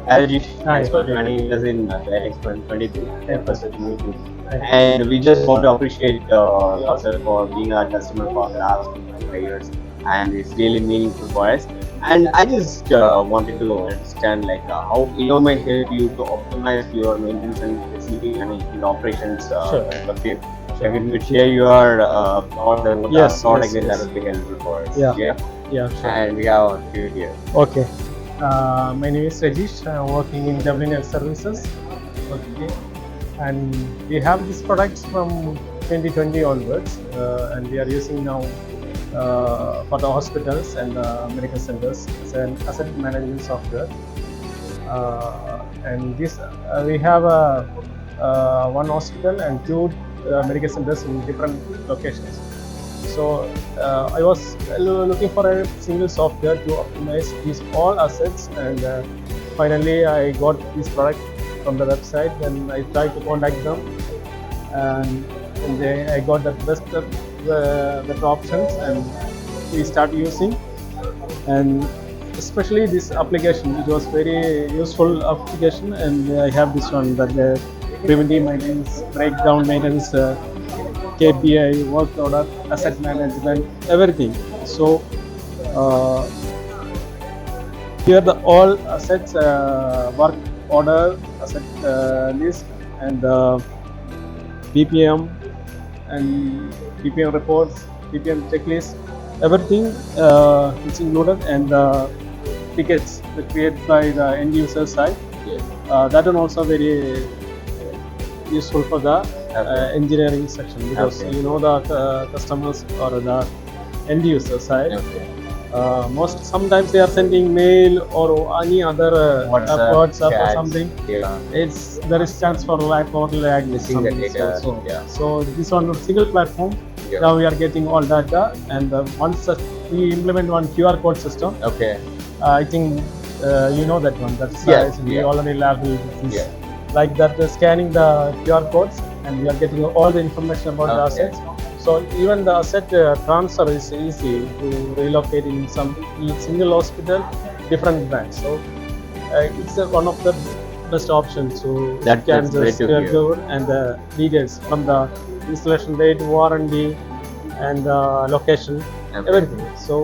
Rajesh, Hi. thanks for joining us in Direct 2023. Yeah. First to meet you. Hi. And we just want to appreciate yourself for being our customer for the last 5 years, and it's really meaningful for us. And I just wanted to understand how Innomaint help you to optimize your maintenance and facility and operations Sure. perspective. Sure. If you could share your thoughts about Yes, the product, yes, then that yes. would be helpful for us. Yeah. Yeah. Yeah, sure. And we have you here. Okay. My name is Rajesh. I'm working in Dublin Health Services. Okay. And we have these products from 2020 onwards, and we are using now for the hospitals and medical centers as an asset management software. And this we have one hospital and two medical centers in different locations. So I was looking for a single software to optimize these all assets, and finally I got this product from the website. Then I tried to contact them, and I got the best better options, and we start using. And especially this application, it was very useful application, and I have this one, that preventive maintenance, breakdown maintenance, KPI, work order, asset management, everything. So uh, here the all assets, work order, asset list, and PPM and PPM reports, PPM checklist, everything is included, and tickets created by the end user side. Yes. That one also very useful for the engineering section, because Okay. you know the customers or the end user side. Okay. Sometimes they are sending mail or any other WhatsApp or chats. something. Yeah. There is chance for lag or lag Missing the something. data. So, Yeah. so this one single platform. Yeah. Now we are getting all data, and once we implement one QR code system, Okay. I think you know that one. That's Yes, we yeah. already lab this. Yeah. Like that, scanning the QR codes, and we are getting all the information about the Okay. assets. So even the asset transfer is easy to relocate in some single hospital, different branch. So it's one of the best options. So That's can great just to hear. go and the details from the installation date, warranty, and location, Okay. everything. So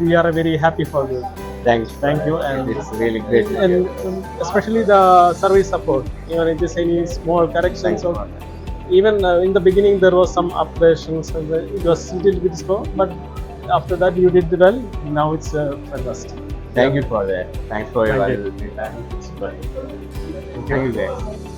we are very happy for this. Thanks. Thank you, and It's really great to and hear. especially the service support. Even if there's any small corrections, Thanks or for that. even in the beginning there was some operations, and it was a little bit slow, but after that you did well. Now it's fantastic. Thank you for that. Thanks for your Thank you. valuable feedback. Thank you guys.